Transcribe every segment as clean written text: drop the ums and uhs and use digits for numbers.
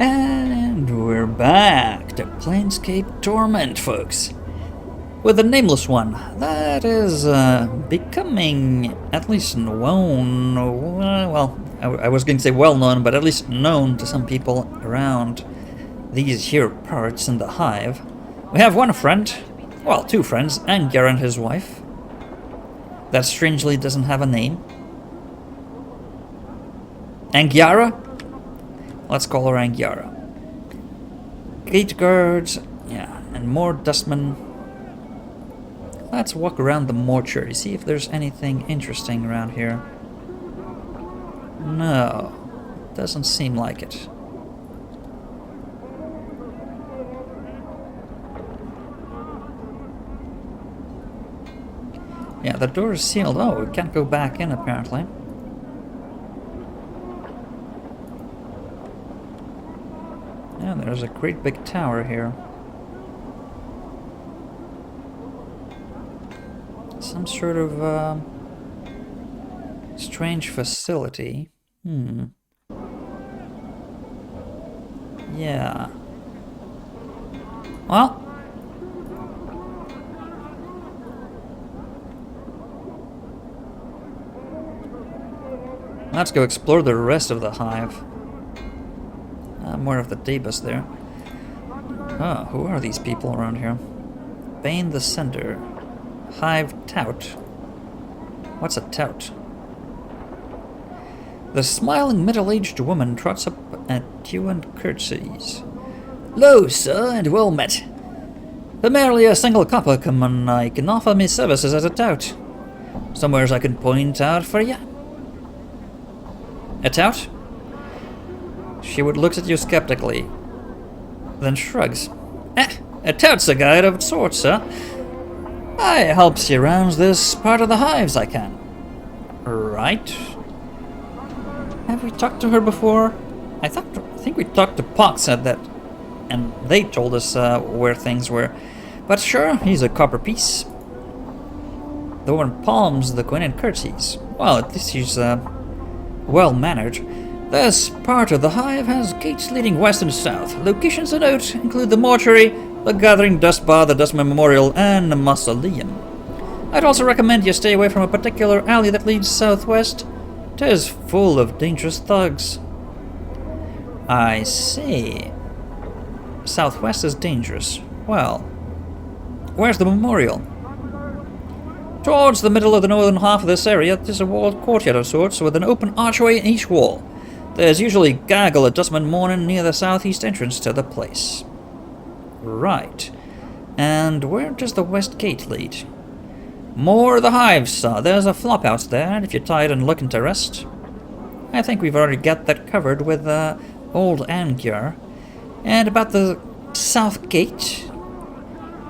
And we're back to Planescape Torment, folks. With the Nameless One, that is becoming at least known, well, I was going to say well known, but at least known to some people around these here parts in the Hive. We have one friend, well, two friends, Angyar and his wife, that strangely doesn't have a name. Angyara? Let's call her Angyara. Gate guards, yeah, and more dustmen. Let's walk around the mortuary, see if there's anything interesting around here. No, doesn't seem like it. Yeah, the door is sealed. Oh, we can't go back in apparently. Yeah, there's a great big tower here. Some sort of strange facility. Yeah. Well. Let's go explore the rest of the Hive. More of the Debus there. Oh, who are these people around here? Bane the Sender. Hive Tout. What's a tout? The smiling middle-aged woman trots up at you and curtsies. Lo, sir, and well met. For merely a single copper common, I can offer me services as a tout. Somewheres I can point out for ya. A tout? She looks at you skeptically, then shrugs. A tout's a guide of sorts, sir. I helps you around this part of the Hives, I can. Right. Have we talked to her before? I think we talked to Pox at that, and they told us where things were. But sure, he's a copper piece. The one palms the queen and curtsies. Well, at least she's well-mannered. This part of the Hive has gates leading west and south. Locations to note include the mortuary, the Gathering Dust Bar, the Dustman Memorial, and the Mausoleum. I'd also recommend you stay away from a particular alley that leads southwest. 'Tis full of dangerous thugs. I see. Southwest is dangerous. Well, where's the memorial? Towards the middle of the northern half of this area, there's a walled courtyard of sorts with an open archway in each wall. There's usually a gaggle of dustmen mourning near the southeast entrance to the place. Right. And where does the west gate lead? More of the Hives, sir. There's a flophouse there, if you're tired and looking to rest. I think we've already got that covered with old Angyar. And about the south gate?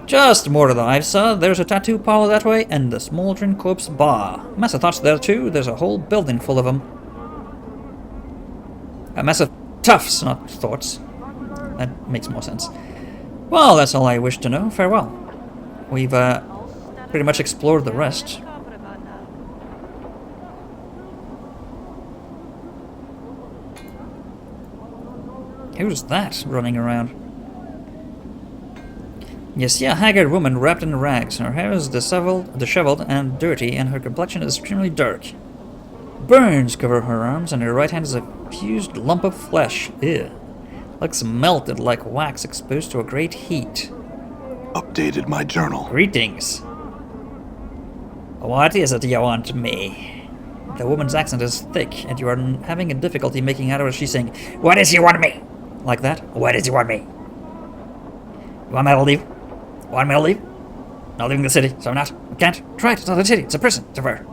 Just more of the Hives, sir. There's a tattoo parlor that way, and the Smoldering Corpse Bar. Mess of thoughts there too. There's a whole building full of them. A mess of toughs, not thoughts. That makes more sense. Well, that's all I wish to know. Farewell. We've pretty much explored the rest. Who's that running around? You see a haggard woman wrapped in rags. Her hair is disheveled and dirty, and her complexion is extremely dark. Burns cover her arms, and her right hand is a fused lump of flesh. Ew. Looks melted like wax exposed to a great heat. Updated my journal. Greetings. What is it you want me? The woman's accent is thick, and you are having a difficulty making out what she's saying. What is you want me? Like that? What is you want me? You want me to leave? Want me to leave? Not leaving the city, so I'm not. I can't. Try it. It's not a city. It's a prison. It's everywhere.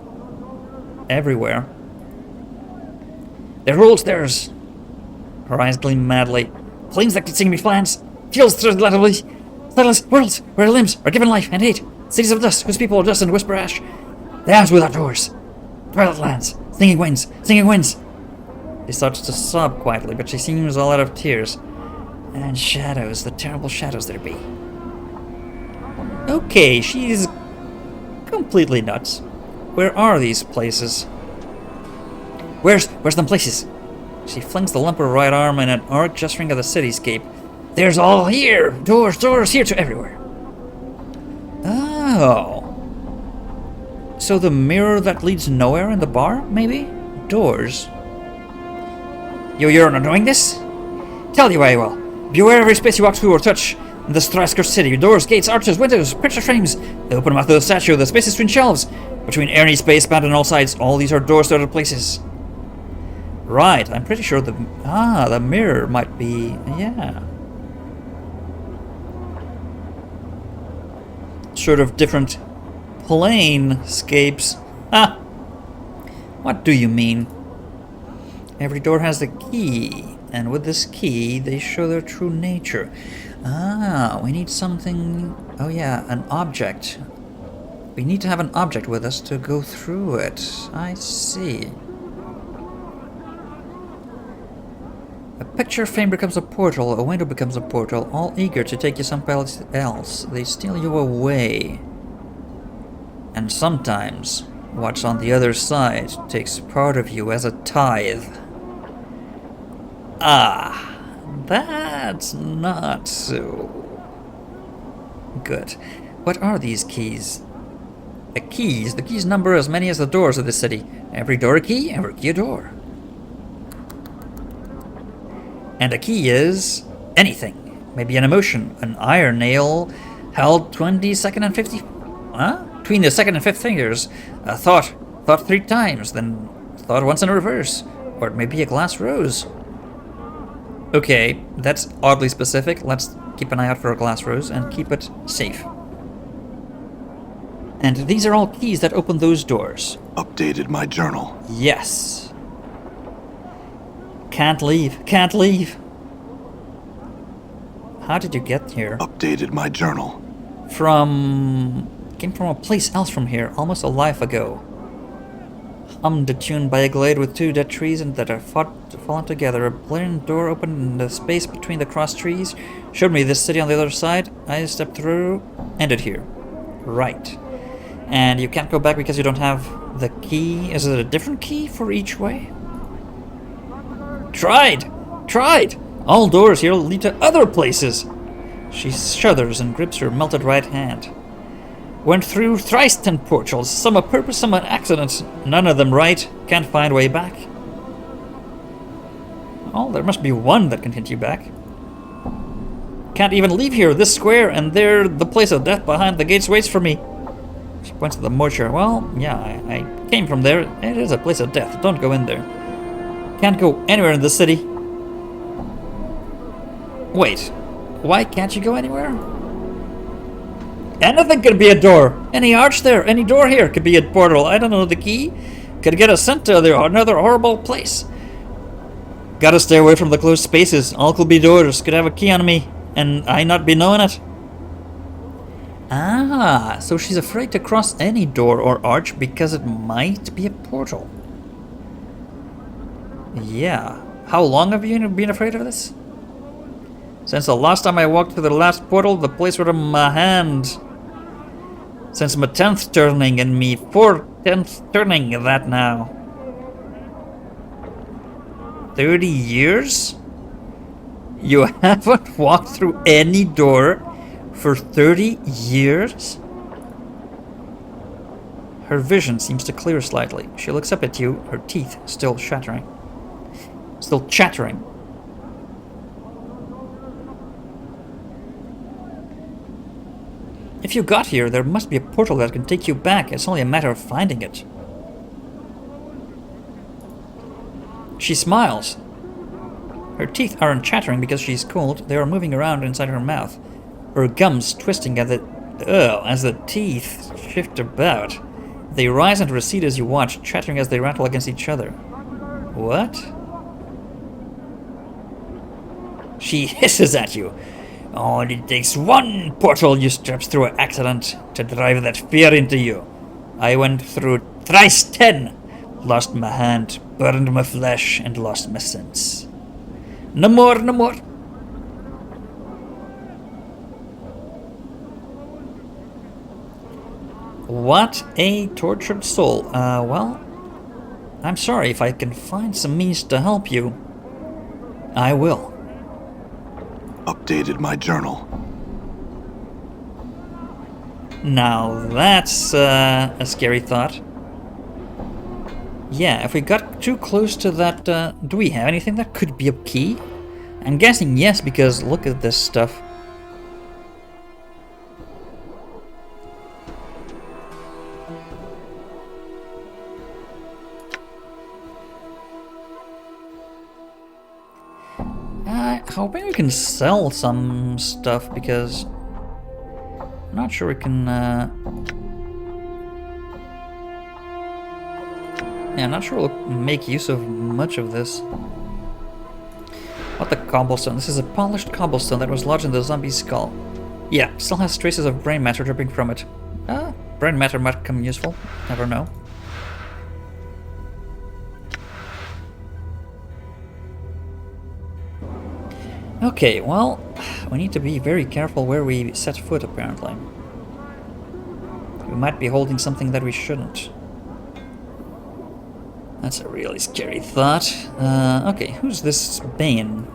Everywhere. There's rules. There's... Her eyes gleam madly. Flames that can sing me flans. Fields threadlessly. Threadless worlds where limbs are given life and hate. Cities of dust whose people are dust and whisper ash. The arms without doors. Twilight lands. Singing winds. Singing winds. She starts to sob quietly, but she seems all out of tears. And shadows. The terrible shadows there be. Okay, she's completely nuts. Where are these places? Where's them places? She flings the lump of her right arm in an arc gesturing at the cityscape. There's all here! Doors, doors, here to everywhere. Oh. So the mirror that leads nowhere in the bar, maybe? Doors. You're not doing this? Tell you I will. Beware every space you walk through or touch. In this thrice-cursed city, doors, gates, arches, windows, picture frames, the open mouth of the statue, the spaces between shelves, between any space bound on all sides, all these are doors to other places. Right, I'm pretty sure the mirror might be, yeah. Sort of different planescapes. Ah! What do you mean? Every door has the key, and with this key, they show their true nature. Ah, we need something... Oh yeah, an object. We need to have an object with us to go through it. I see. A picture frame becomes a portal, a window becomes a portal, all eager to take you someplace else. They steal you away. And sometimes, what's on the other side takes part of you as a tithe. Ah, that's not so good. What are these keys? The keys number as many as the doors of the city. Every door a key, every key a door. And a key is anything. Maybe an emotion, an iron nail held 22nd and 50... Huh? Between the second and fifth fingers. A thought 3 times, then thought once in reverse. Or it may be a glass rose. Okay, that's oddly specific. Let's keep an eye out for a glass rose and keep it safe. And these are all keys that open those doors. Updated my journal. Yes. Can't leave. Can't leave. How did you get here? Updated my journal. Came from a place else from here, almost a life ago. Hummed a tune by a glade with 2 dead trees and that are fallen together. A blaring door opened in the space between the crossed trees. Showed me this city on the other side. I stepped through. Ended here. Right. And you can't go back because you don't have the key. Is it a different key for each way? Tried! All doors here lead to other places. She shudders and grips her melted right hand. Went through thrice 10 portals, some a purpose, some an accident. None of them right. Can't find way back. Oh, there must be one that can hint you back. Can't even leave here, this square, and there the place of death behind the gates waits for me. She points to the mortuary. Well, yeah, I came from there. It is a place of death. Don't go in there. Can't go anywhere in the city. Wait, why can't you go anywhere? Anything could be a door. Any arch there, any door here could be a portal. I don't know the key. Could get us sent to another horrible place. Gotta stay away from the closed spaces. All could be doors. Could have a key on me, and I not be knowing it. Ah, so she's afraid to cross any door or arch because it might be a portal. Yeah. How long have you been afraid of this? Since the last time I walked through the last portal, the place was in my hand. Since my 10th turning and me 4/10th turning of that now. 30 years? You haven't walked through any door for 30 years? Her vision seems to clear slightly. She looks up at you, her teeth still chattering. If you got here, there must be a portal that can take you back. It's only a matter of finding it. She smiles. Her teeth aren't chattering because she's cold. They are moving around inside her mouth. Her gums twisting as the teeth shift about. They rise and recede as you watch, chattering as they rattle against each other. What? She hisses at you. Oh, it takes one portal you stepped through an accident to drive that fear into you. I went through thrice 10, lost my hand, burned my flesh, and lost my sense. No more, no more. What a tortured soul. Well, I'm sorry if I can find some means to help you. I will. Updated my journal. Now that's a scary thought. Yeah, if we got too close to that, do we have anything that could be a key? I'm guessing yes, because look at this stuff. Hoping we can sell some stuff, because I'm not sure we can, yeah, I'm not sure we'll make use of much of this. What the cobblestone? This is a polished cobblestone that was lodged in the zombie's skull. Yeah, still has traces of brain matter dripping from it. Brain matter might come useful. Never know. Okay, well, we need to be very careful where we set foot, apparently. We might be holding something that we shouldn't. That's a really scary thought. Okay, who's this Bane?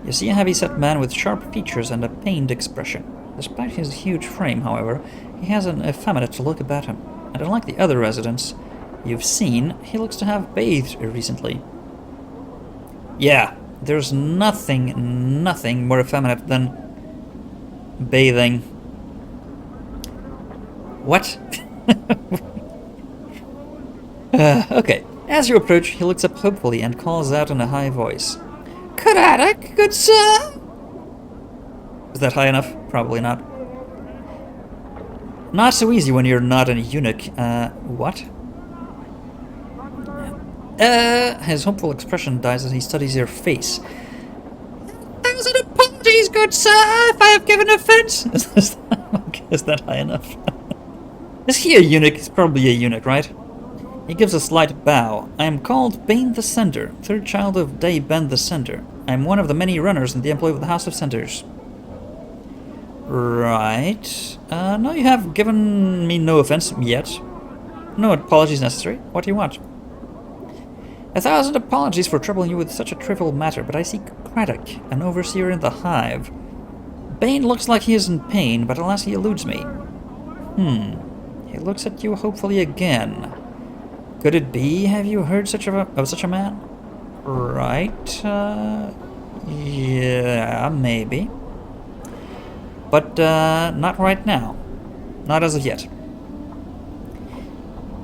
You see a heavy-set man with sharp features and a pained expression. Despite his huge frame, however, he has an effeminate look about him. And unlike the other residents you've seen, he looks to have bathed recently. Yeah, there's nothing more effeminate than bathing. What? Okay. As you approach, he looks up hopefully and calls out in a high voice. Craddock, good sir! Is that high enough? Probably not. Not so easy when you're not a eunuch. What? His hopeful expression dies as he studies your face. 1,000 apologies, good sir, if I have given offense. Is that high enough? Is he a eunuch? He's probably a eunuch, right? He gives a slight bow. I am called Bane the Sender, third child of Day Ben the Sender. I am one of the many runners in the employ of the House of Senders. Right. No, you have given me no offense yet. No apologies necessary. What do you want? 1,000 apologies for troubling you with such a trivial matter, but I seek Craddock, an overseer in the Hive. Bane looks like he is in pain, but alas he eludes me. He looks at you hopefully again. Could it be? Have you heard of such a man? Right. Yeah, maybe. But not right now. Not as of yet.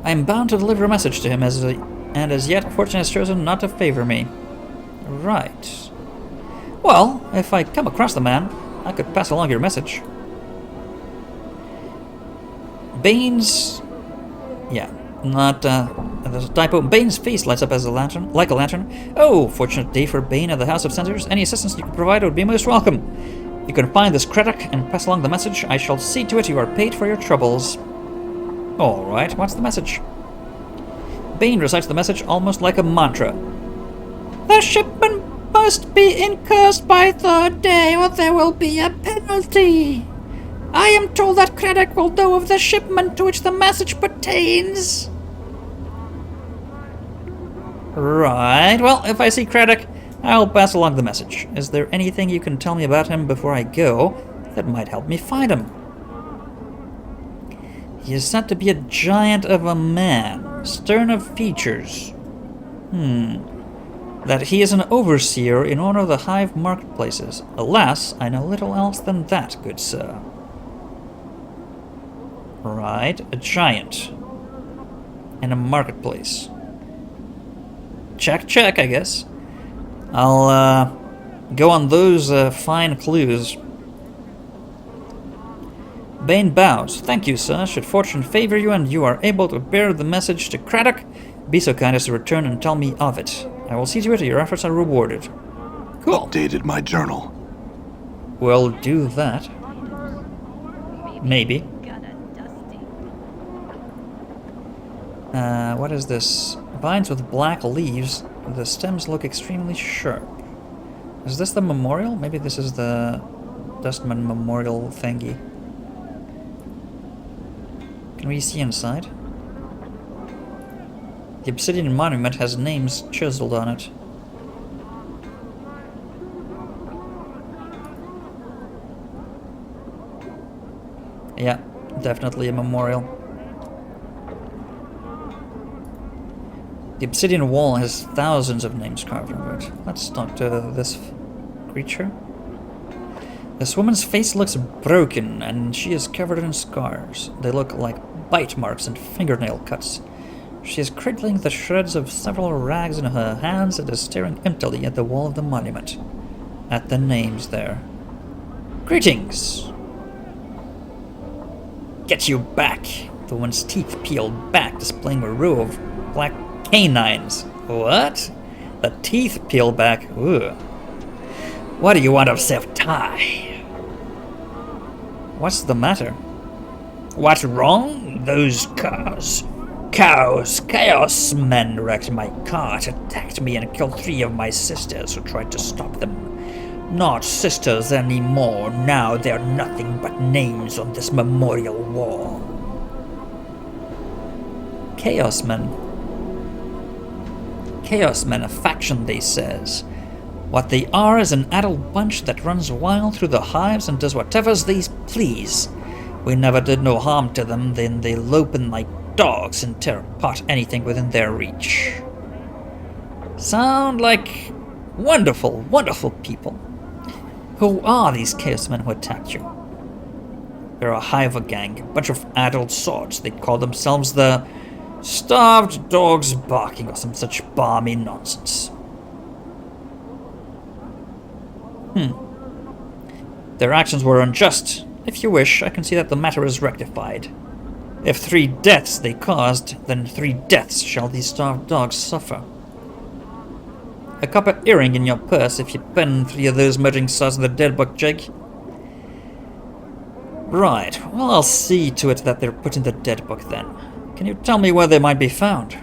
I am bound to deliver a message to him, and as yet fortune has chosen not to favor me. Right. Well, if I come across the man, I could pass along your message. Bane's... yeah, not, there's a typo. Bane's face lights up as like a lantern. Oh, fortunate day for Bane at the House of Censors. Any assistance you could provide would be most welcome. You can find this Craddock and pass along the message. I shall see to it you are paid for your troubles. Alright, what's the message? Bane recites the message almost like a mantra. The shipment must be incursed by third day, or there will be a penalty. I am told that Craddock will know of the shipment to which the message pertains. Right, well, if I see Craddock, I'll pass along the message. Is there anything you can tell me about him before I go that might help me find him? He is said to be a giant of a man, stern of features. That he is an overseer in one of the Hive marketplaces. Alas, I know little else than that, good sir. Right, a giant. In a marketplace. Check, check, I guess. I'll, go on those, fine clues. Bane bows. Thank you, sir. Should fortune favor you and you are able to bear the message to Craddock, be so kind as to return and tell me of it. I will see to it your efforts are rewarded. Cool. Updated my journal. We'll do that. Maybe. What is this? Vines with black leaves. The stems look extremely sharp. Is this the memorial? Maybe this is the Dustman memorial thingy. Can we see inside? The obsidian monument has names chiseled on it. Yeah, definitely a memorial. The obsidian wall has thousands of names carved over it. Let's talk to this creature. This woman's face looks broken, and she is covered in scars. They look like bite marks and fingernail cuts. She is cradling the shreds of several rags in her hands and is staring emptily at the wall of the monument. At the names there. Greetings! Get you back! The woman's teeth peeled back, displaying a row of black canines. What? The teeth peel back? Ugh. What do you want of Sevtai? What's the matter? What's wrong? Those chaos men wrecked my cart, attacked me and killed 3 of my sisters who tried to stop them. Not sisters anymore, now they're nothing but names on this memorial wall. Chaos men. Chaos men, a faction, they says. What they are is an adult bunch that runs wild through the hives and does whatever's they please. We never did no harm to them, then they lope in like dogs and tear apart anything within their reach. Sound like wonderful, wonderful people. Who are these chaos men who attacked you? They're a Hive gang, a bunch of adult sorts. They call themselves the Starved Dogs Barking or some such balmy nonsense. Their actions were unjust. If you wish, I can see that the matter is rectified. If 3 deaths they caused, then 3 deaths shall these starved dogs suffer. A copper earring in your purse if you pen 3 of those murdering stars in the dead book, Jake. Right, well, I'll see to it that they're put in the dead book then. Can you tell me where they might be found?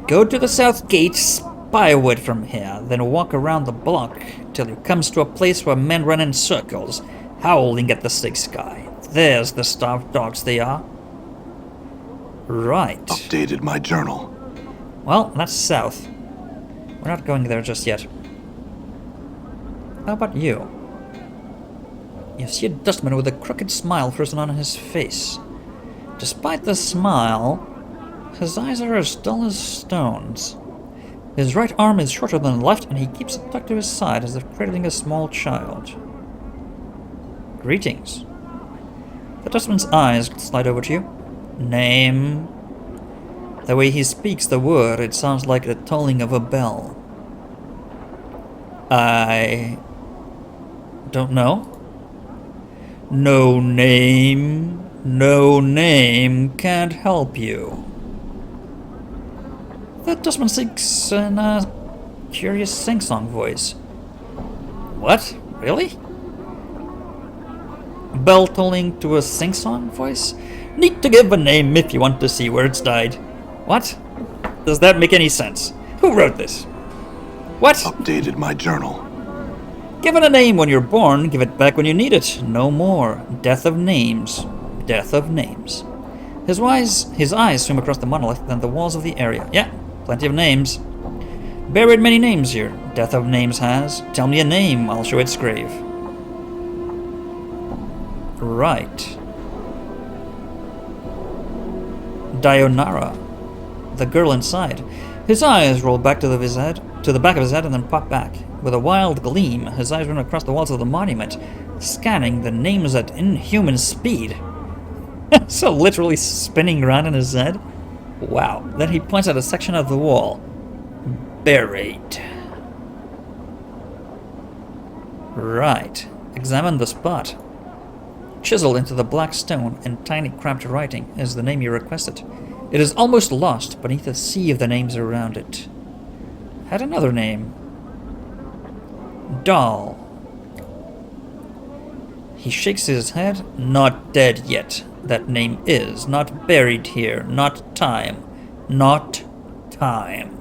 Go to the south gate, spywood from here, then walk around the block till you comes to a place where men run in circles, howling at the 6th sky. There's the starved dogs they are. Right. Updated my journal. Well, that's south. We're not going there just yet. How about you? You see a dustman with a crooked smile frozen on his face. Despite the smile, his eyes are as dull as stones. His right arm is shorter than the left, and he keeps it tucked to his side as if cradling a small child. Greetings. The dustman's eyes slide over to you. Name. The way he speaks the word, it sounds like the tolling of a bell. I don't know. No name. No name can't help you. The dustman speaks in a curious sing-song voice. What? Really? Bell tolling to a sing-song voice? Need to give a name if you want to see where it's died. What? Does that make any sense? Who wrote this? What? Updated my journal. Give it a name when you're born, give it back when you need it. No more. Death of names. Death of names. His eyes swim across the monolith and the walls of the area. Yeah, plenty of names. Buried many names here. Death of names has. Tell me a name, I'll show its grave. Right. Dionara. The girl inside. His eyes roll back to the back of his head and then pop back. With a wild gleam, his eyes run across the walls of the monument, scanning the names at inhuman speed. So literally spinning around in his head. Wow. Then he points at a section of the wall. Buried. Right. Examine the spot. Chiseled into the black stone in tiny cramped writing is the name you requested. It is almost lost beneath a sea of the names around it. Had another name. Doll. He shakes his head. Not dead yet. That name is. Not buried here. Not time. Not time.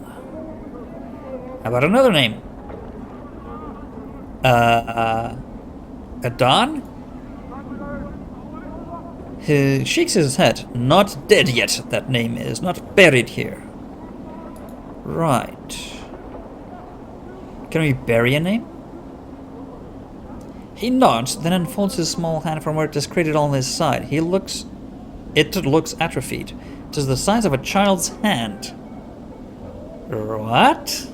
How about another name? Adon? He shakes his head. Not dead yet, that name is. Not buried here. Right. Can we bury a name? He nods, then unfolds his small hand from where it is crated on his side. It looks atrophied. It is the size of a child's hand. What?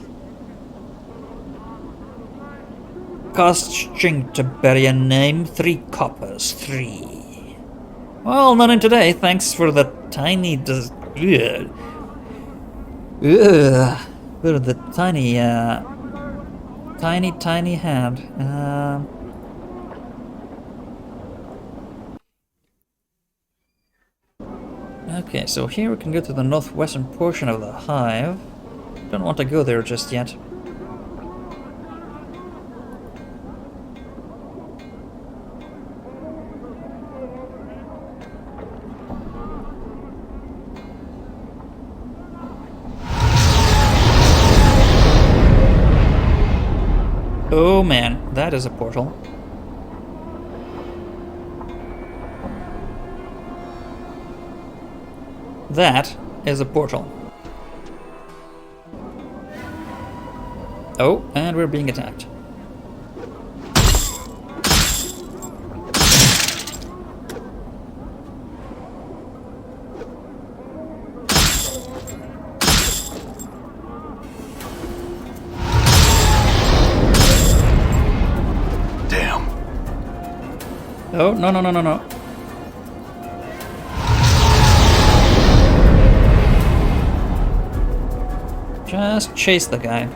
Costing to bury a name, 3 coppers, 3. Well, none in today, thanks for the tiny... For the tiny hand. Okay, so here we can go to the northwestern portion of the Hive. Don't want to go there just yet. Oh man, that is a portal. That is a portal. Oh, and we're being attacked. Damn. Oh, no. Just chase the guy.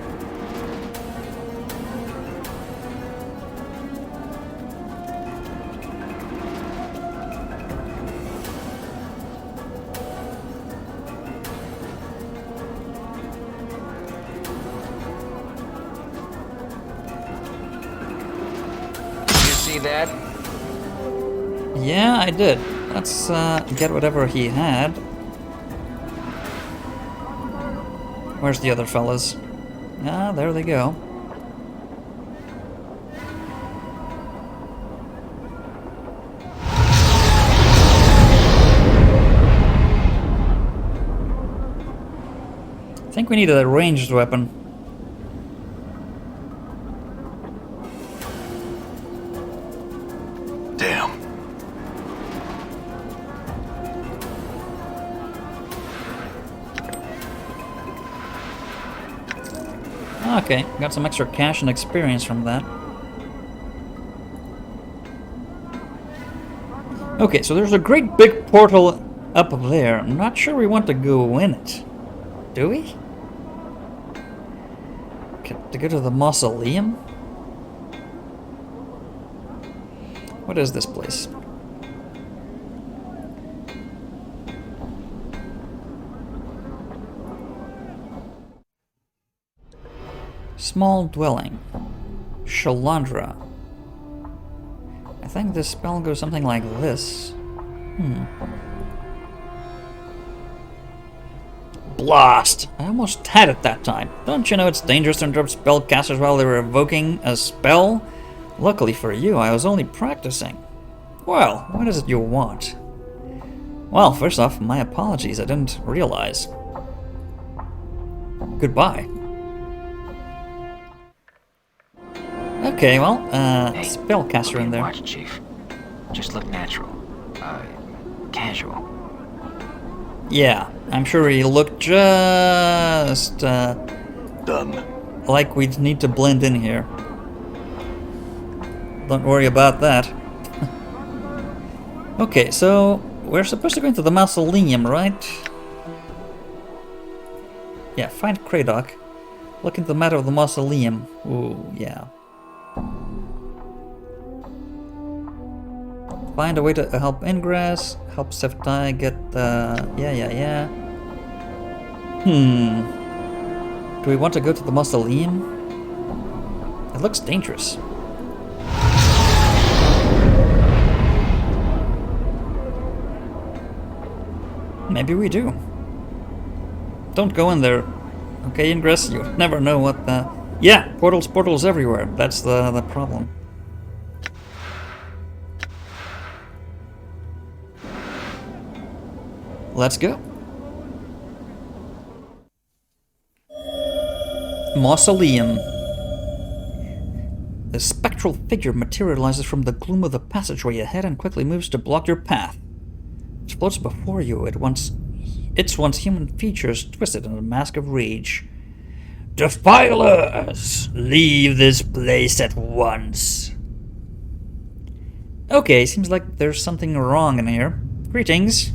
Did you see that? Yeah, I did. Let's get whatever he had. Where's the other fellas? Ah, there they go. I think we need a ranged weapon. Damn. Okay, got some extra cash and experience from that. Okay, so there's a great big portal up there. I'm not sure we want to go in it. Do we? To go to the Mausoleum? What is this place? Small dwelling. Shalandra. I think this spell goes something like this. Blast! I almost had it that time. Don't you know it's dangerous to interrupt spellcasters while they're evoking a spell? Luckily for you, I was only practicing. Well, what is it you want? Well, first off, my apologies, I didn't realize. Goodbye. Okay, well, Hey, spellcaster in there. Watch, Chief. Just look natural. Casual. Yeah, I'm sure he looked just Done. like we'd need to blend in here. Don't worry about that. Okay, so we're supposed to go into the Mausoleum, right? Yeah, find Kradock. Look into the matter of the Mausoleum. Ooh, yeah. Find a way to help Ingress, help Seftai get the... Yeah. Do we want to go to the Mausoleum? It looks dangerous. Maybe we do. Don't go in there. Okay, Ingress, you never know what the... Yeah, portals everywhere. That's the problem. Let's go. Mausoleum. The spectral figure materializes from the gloom of the passageway ahead and quickly moves to block your path. It floats before you, its once human features twisted in a mask of rage. Defilers! Leave this place at once! Okay, seems like there's something wrong in here. Greetings.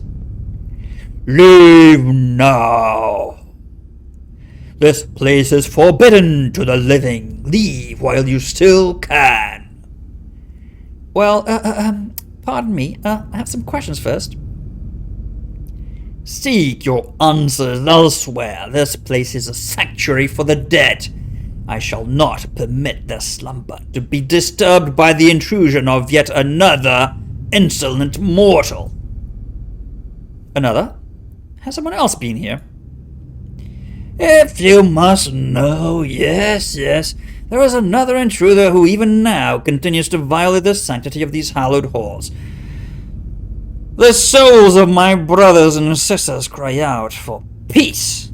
Leave now! This place is forbidden to the living. Leave while you still can. Well, pardon me. I have some questions first. Seek your answers elsewhere. This place is a sanctuary for the dead. I shall not permit their slumber to be disturbed by the intrusion of yet another insolent mortal. Another? Has someone else been here? If you must know, yes, there is another intruder who even now continues to violate the sanctity of these hallowed halls. The souls of my brothers and sisters cry out for peace.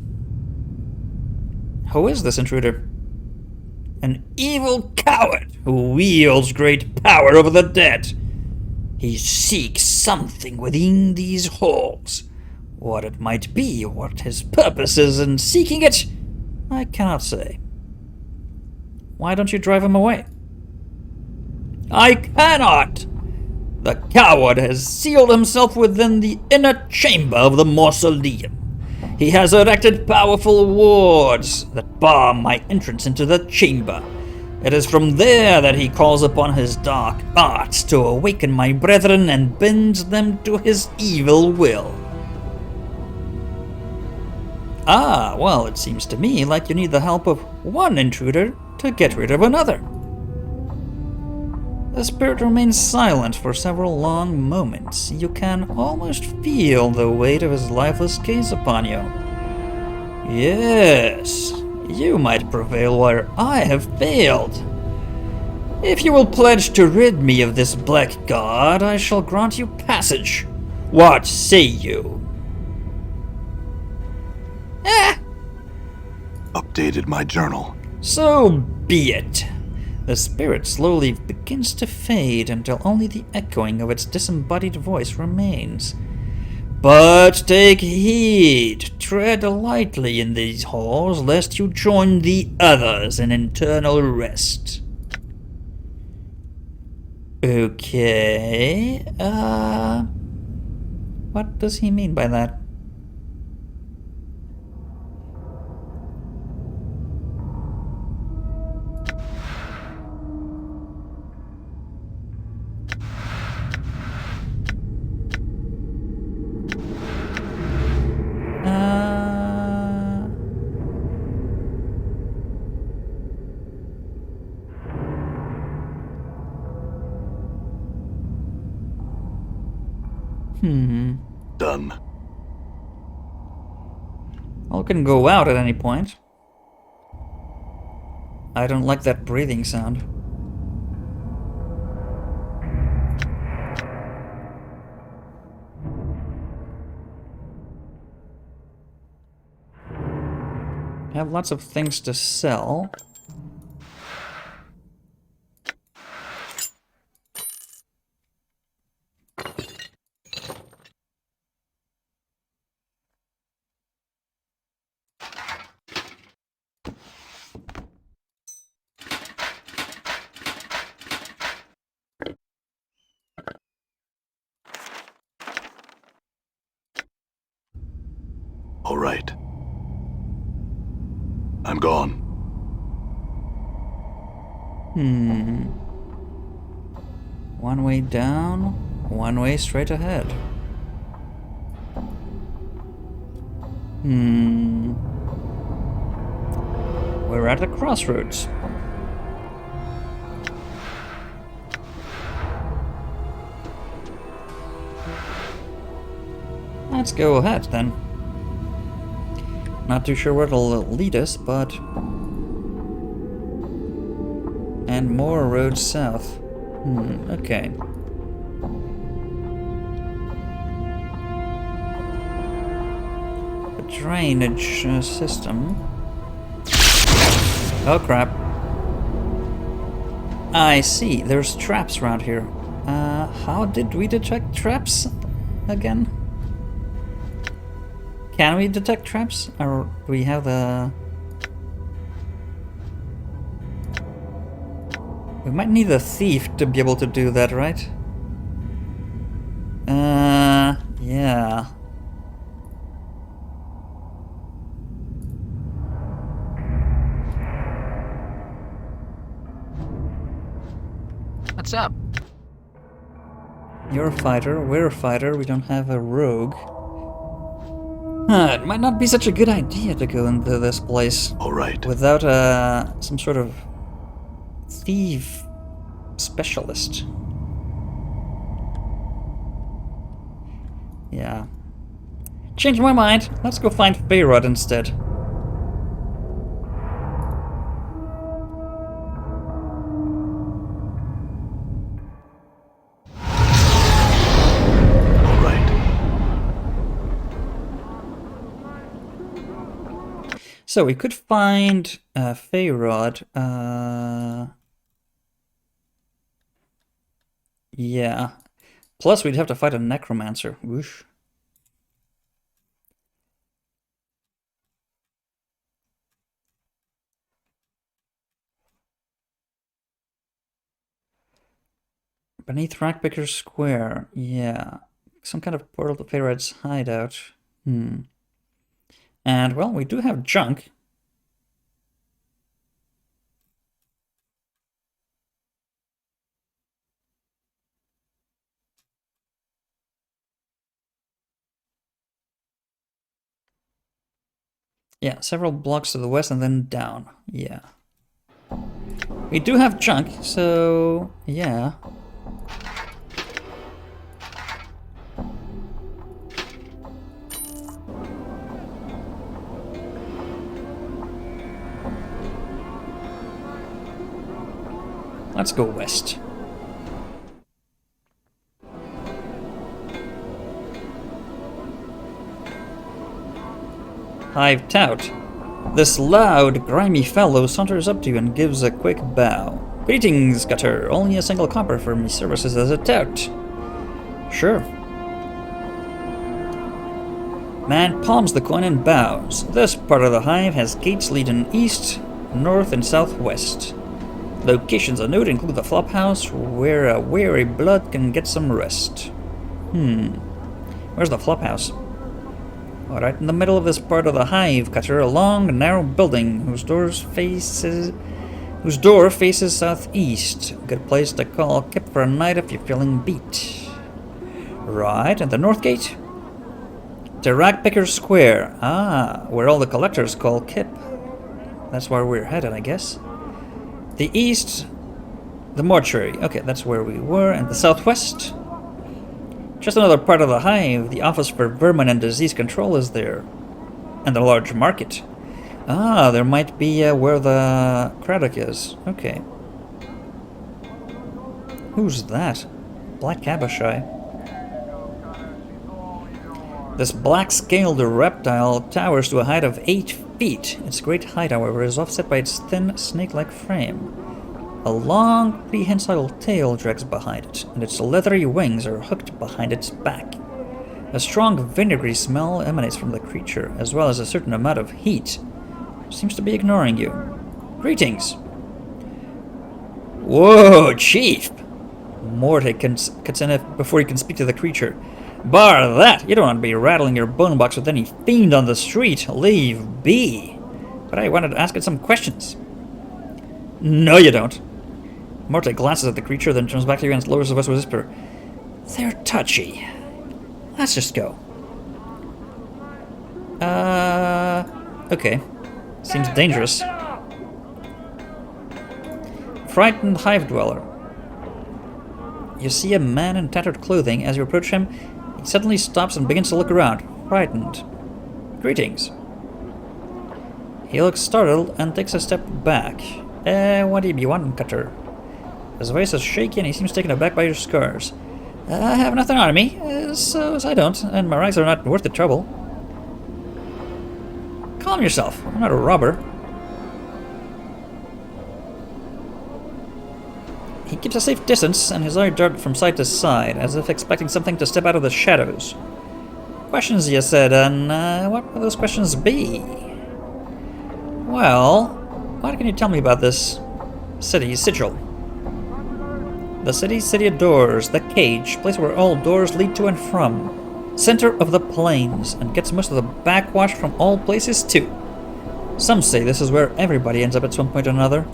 Who is this intruder? An evil coward who wields great power over the dead. He seeks something within these halls. What it might be, or what his purpose is in seeking it, I cannot say. Why don't you drive him away? I cannot! The coward has sealed himself within the inner chamber of the Mausoleum. He has erected powerful wards that bar my entrance into the chamber. It is from there that he calls upon his dark arts to awaken my brethren and bend them to his evil will. Ah, well, it seems to me like you need the help of one intruder to get rid of another. The spirit remains silent for several long moments. You can almost feel the weight of his lifeless gaze upon you. Yes, you might prevail where I have failed. If you will pledge to rid me of this black god, I shall grant you passage. What say you? Updated my journal. So be it. The spirit slowly begins to fade until only the echoing of its disembodied voice remains. But take heed, tread lightly in these halls, lest you join the others in eternal rest. Okay, what does he mean by that? Done. All can go out at any point. I don't like that breathing sound. I have lots of things to sell. All right. I'm gone. One way down, one way straight ahead. We're at the crossroads. Let's go ahead then. Not too sure where it'll lead us, but... And more roads south. Okay. drainage system. Oh crap. I see, there's traps around here. How did we detect traps again? Can we detect traps? Or do we have the... We might need a thief to be able to do that, right? Yeah. What's up? You're a fighter, we're a fighter, we don't have a rogue. It might not be such a good idea to go into this place. All right. Without some sort of thief specialist. Yeah. Change my mind. Let's go find Feyrod instead. All right. So we could find Feyrod. Yeah. Plus, we'd have to fight a necromancer. Whoosh. Beneath Rackpicker Square. Yeah. Some kind of portal to Feyrod's hideout. And, well, we do have junk. Yeah, several blocks to the west and then down. Yeah. We do have junk, so yeah. Let's go west. Hive tout. This loud, grimy fellow saunters up to you and gives a quick bow. Greetings, Gutter. Only a single copper for me services as a tout. Sure. Man palms the coin and bows. This part of the hive has gates leading east, north, and southwest. Locations of note include the flophouse, where a weary blood can get some rest. Where's the flophouse? Right in the middle of this part of the hive, Cutter, a long, narrow building whose door faces southeast. Good place to call Kip for a night if you're feeling beat. Right, and the north gate? To Rackpicker Square. Where all the collectors call Kip. That's where we're headed, I guess. The east, the mortuary. Okay, that's where we were. And the southwest? Just another part of the hive. The office for vermin and disease control is there. And the large market. There might be where the Craddock is. Okay. Who's that? Black Cabochon. This black-scaled reptile towers to a height of 8 feet. Its great height, however, is offset by its thin, snake-like frame. A long, prehensile tail drags behind it, and its leathery wings are hooked behind its back. A strong vinegary smell emanates from the creature, as well as a certain amount of heat. It seems to be ignoring you. Greetings! Whoa, Chief! Morte cuts in before he can speak to the creature. Bar that! You don't want to be rattling your bone box with any fiend on the street. Leave be! But I wanted to ask it some questions. No, you don't. Morte glances at the creature, then turns back to you and lowers the voice with a whisper. They're touchy. Let's just go. Okay. Seems dangerous. Frightened hive dweller. You see a man in tattered clothing. As you approach him, he suddenly stops and begins to look around, frightened. Greetings. He looks startled and takes a step back. What do you be wanting, Cutter? His voice is shaky and he seems taken aback by your scars. I have nothing on me, so I don't, and my rags are not worth the trouble. Calm yourself. I'm not a robber. He keeps a safe distance, and his eye darts from side to side, as if expecting something to step out of the shadows. Questions, you said, and what will those questions be? Well, what can you tell me about this city sigil? The city of doors, the cage, place where all doors lead to and from. Center of the plains, and gets most of the backwash from all places too. Some say this is where everybody ends up at some point or another.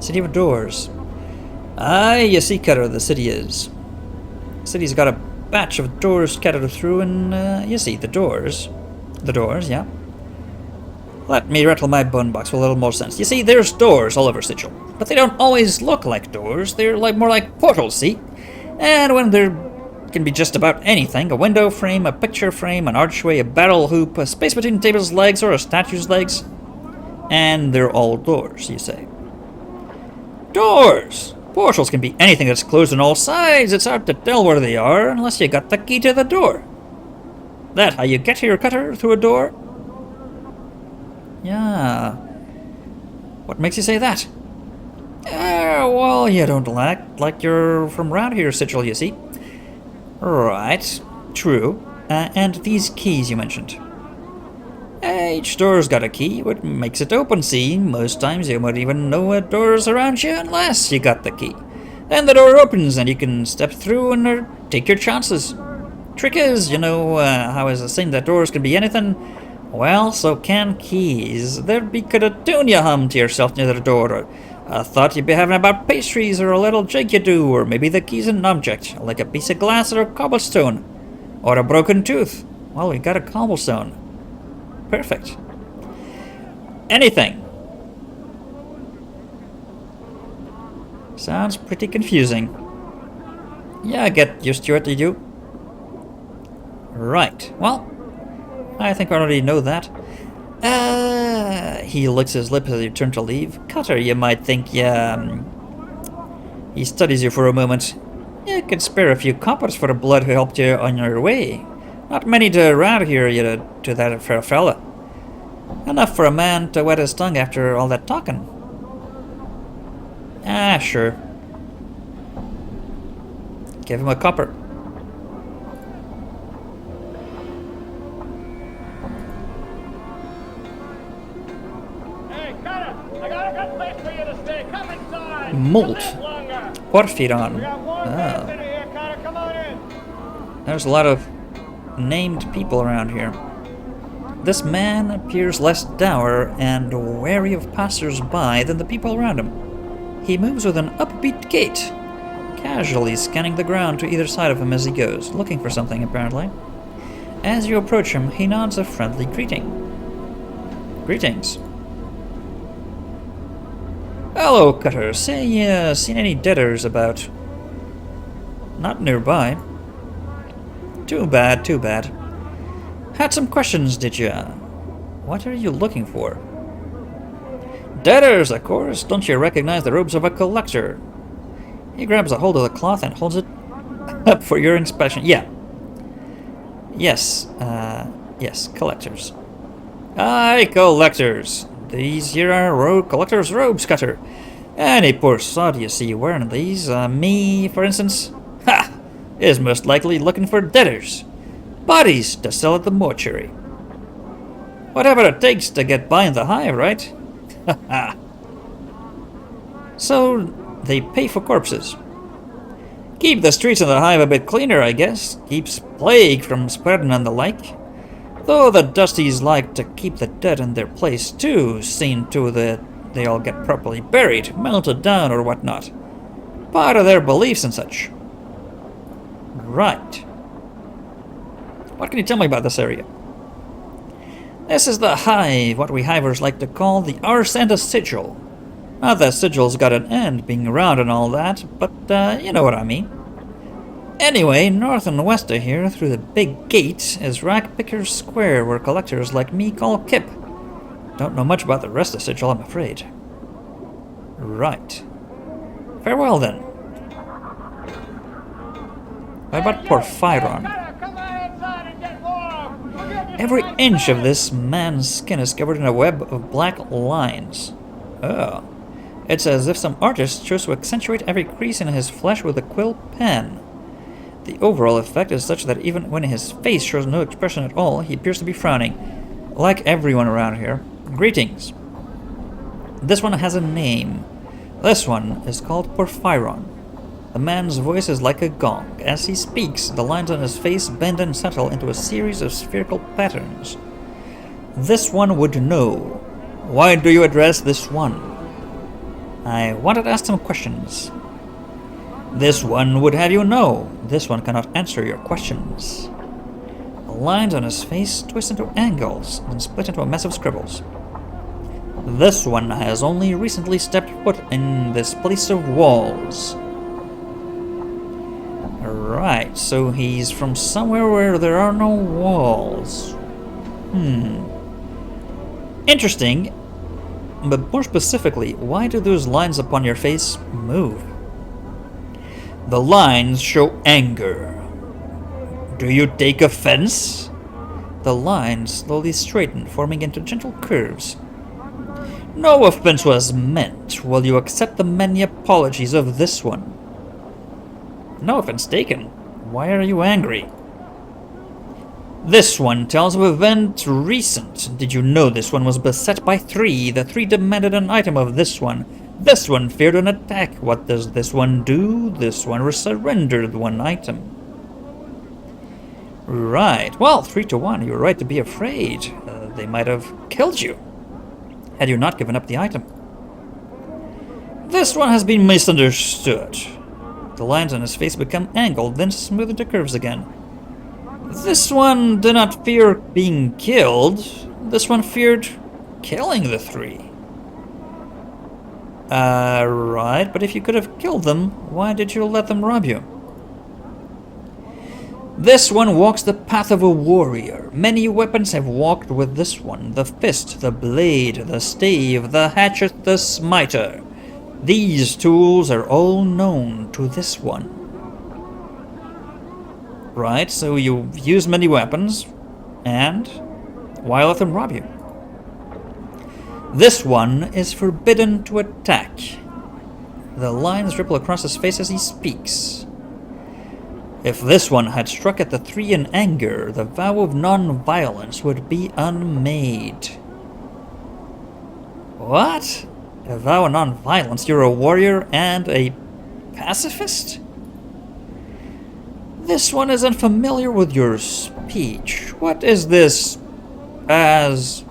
City of doors. Aye, you see, Cutter, the city is. The city's got a batch of doors scattered through, and you see, the doors. The doors, yeah. Let me rattle my bone box with a little more sense. You see, there's doors all over Sigil, but they don't always look like doors. They're more like portals, see? And when there can be just about anything, a window frame, a picture frame, an archway, a barrel hoop, a space between a table's legs or a statue's legs. And they're all doors, you say. Doors! Portals can be anything that's closed on all sides. It's hard to tell where they are unless you got the key to the door. That how you get here, Cutter, through a door? Yeah. What makes you say that? Well, you don't act like you're from around here, Sigil, you see. Right. True. And these keys you mentioned. Each door's got a key, what makes it open, see? Most times you won't even know a door's around you unless you got the key. Then the door opens and you can step through and take your chances. Trick is, you know how I was saying that doors can be anything? Well, so can keys. There be could a tune you hum to yourself near the door, or a thought you'd be having about pastries, or a little jig you do, or maybe the key's an object, like a piece of glass or a cobblestone, or a broken tooth. Well, we got a cobblestone. Perfect. Anything. Sounds pretty confusing. Yeah, get used to it, you do. Right. Well, I think I already know that. He licks his lip as you turn to leave. Cutter, you might think, He studies you for a moment. You could spare a few coppers for the blood who helped you on your way. Not many to around here, you to that fair fella. Enough for a man to wet his tongue after all that talking. Ah, sure. Give him a copper. Hey, Cutter! I got a good place for you to stay. Come inside. Malt. Porphyron. We got warm beds in here, Cutter. Come on in. There's a lot of named people around here. This man appears less dour and wary of passers-by than the people around him. He moves with an upbeat gait, casually scanning the ground to either side of him as he goes, looking for something apparently. As you approach him, he nods a friendly greeting. Greetings. Hello, Cutter. Say, seen any debtors about? Not nearby. Too bad, too bad. Had some questions, did ya? What are you looking for? Debtors, of course. Don't you recognize the robes of a collector? He grabs a hold of the cloth and holds it up for your inspection. Yeah. Yes, collectors. Aye, collectors. These here are collector's robes, Cutter. Any poor sod you see wearing these, me, for instance, is most likely looking for debtors. Bodies to sell at the mortuary. Whatever it takes to get by in the Hive, right? So, they pay for corpses. Keep the streets of the Hive a bit cleaner, I guess. Keeps plague from spreading and the like. Though the Dusties like to keep the dead in their place too, seeing to that they all get properly buried, melted down or whatnot. Part of their beliefs and such. Right. What can you tell me about this area? This is the Hive, what we Hivers like to call the Arsenal Sigil. Not that Sigil's got an end, being around and all that, but you know what I mean. Anyway, north and west of here, through the big gate, is Rackpicker's Square, where collectors like me call Kip. Don't know much about the rest of Sigil, I'm afraid. Right. Farewell, then. What about Porphyron? Every inch of this man's skin is covered in a web of black lines. Oh. It's as if some artist chose to accentuate every crease in his flesh with a quill pen. The overall effect is such that even when his face shows no expression at all, he appears to be frowning. Like everyone around here. Greetings. This one has a name. This one is called Porphyron. The man's voice is like a gong. As he speaks, the lines on his face bend and settle into a series of spherical patterns. This one would know. Why do you address this one? I wanted to ask some questions. This one would have you know. This one cannot answer your questions. The lines on his face twist into angles and split into a mess of scribbles. This one has only recently stepped foot in this place of walls. Right, so he's from somewhere where there are no walls. Interesting. But more specifically, why do those lines upon your face move? The lines show anger. Do you take offense? The lines slowly straighten, forming into gentle curves. No offense was meant. Will you accept the many apologies of this one? No offense taken. Why are you angry? This one tells of event recent. Did you know this one was beset by 3? The 3 demanded an item of this one. This one feared an attack. What does this one do? This one surrendered 1 item. Right. Well, 3-1. You're right to be afraid. They might have killed you had you not given up the item. This one has been misunderstood. The lines on his face become angled, then smooth into curves again. This one did not fear being killed. This one feared killing the 3. Right, but if you could have killed them, why did you let them rob you? This one walks the path of a warrior. Many weapons have walked with this one. The fist, the blade, the stave, the hatchet, the smiter. These tools are all known to this one. Right, so you use many weapons, and why let them rob you? This one is forbidden to attack. The lines ripple across his face as he speaks. If this one had struck at the 3 in anger, the vow of non-violence would be unmade. What? A vow of non-violence? You're a warrior and a pacifist? This one is unfamiliar with your speech. What is this? As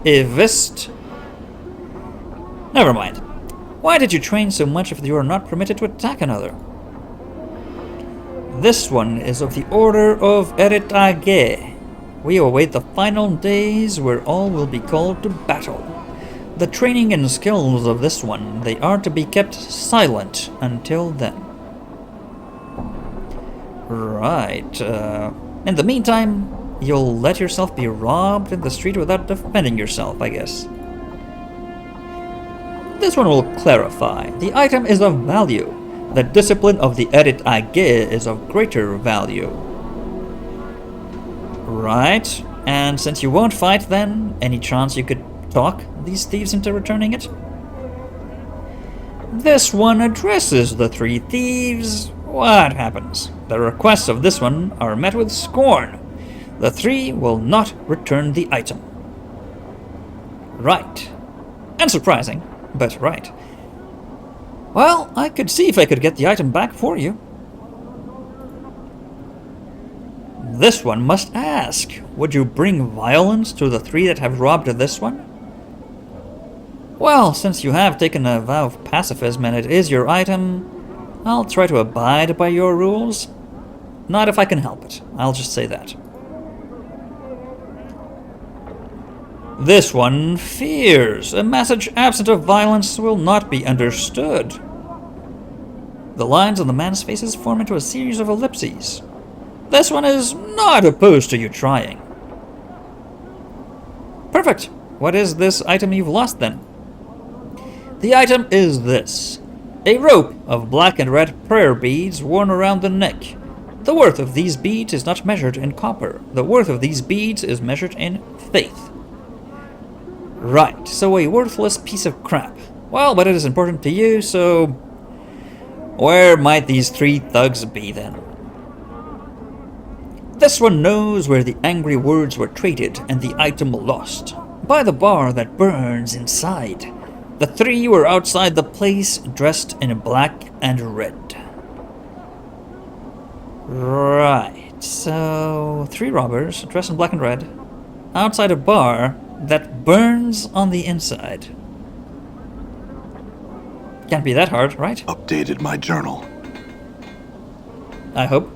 evist? Never mind. Why did you train so much if you are not permitted to attack another? This one is of the Order of Eritage. We await the final days where all will be called to battle. The training and skills of this one, they are to be kept silent until then. Right, in the meantime, you'll let yourself be robbed in the street without defending yourself, I guess. This one will clarify. The item is of value. The discipline of the Eritage is of greater value. Right, and since you won't fight then, any chance you could talk these thieves into returning it? This one addresses the 3 thieves. What happens? The requests of this one are met with scorn. The 3 will not return the item. Right. And surprising, but right. Well, I could see if I could get the item back for you. This one must ask, would you bring violence to the 3 that have robbed this one? Well, since you have taken a vow of pacifism and it is your item, I'll try to abide by your rules. Not if I can help it, I'll just say that. This one fears. A message absent of violence will not be understood. The lines on the man's faces form into a series of ellipses. This one is not opposed to you trying. Perfect. What is this item you've lost then? The item is this. A rope of black and red prayer beads worn around the neck. The worth of these beads is not measured in copper. The worth of these beads is measured in faith. Right, so a worthless piece of crap. Well, but it is important to you, so... where might these 3 thugs be then? This one knows where the angry words were traded and the item lost. By the bar that burns inside. The 3 were outside the place, dressed in black and red. Right, so 3 robbers, dressed in black and red, outside a bar that burns on the inside. Can't be that hard, right? Updated my journal. I hope.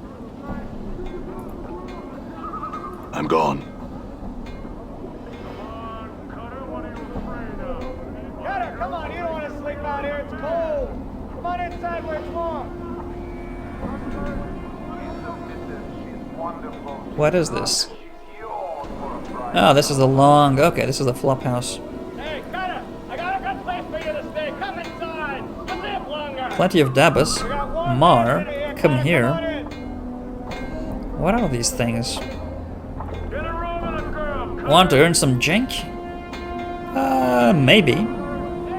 I'm gone. Cutter, come on, you don't want to sleep out here. It's cold. Come on inside where it's warm. What is this? Oh, this is the long... okay, this is the flop house. Hey, Cutter, I got a good place for you to stay. Come inside. You'll live longer. Plenty of Dabus. We got warm Mar, beds in here. come Cutter, here. on in. What are these things? Get a room and a girl. Want to earn some jank? Maybe.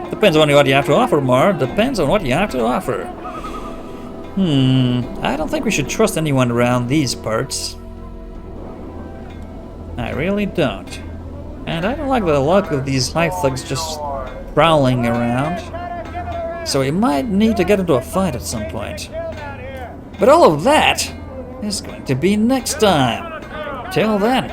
Depends on what you have to offer, Mar. Depends on what you have to offer. I don't think we should trust anyone around these parts. I really don't. And I don't like the luck of these Hive thugs just prowling around. So we might need to get into a fight at some point. But all of that is going to be next time. Till then.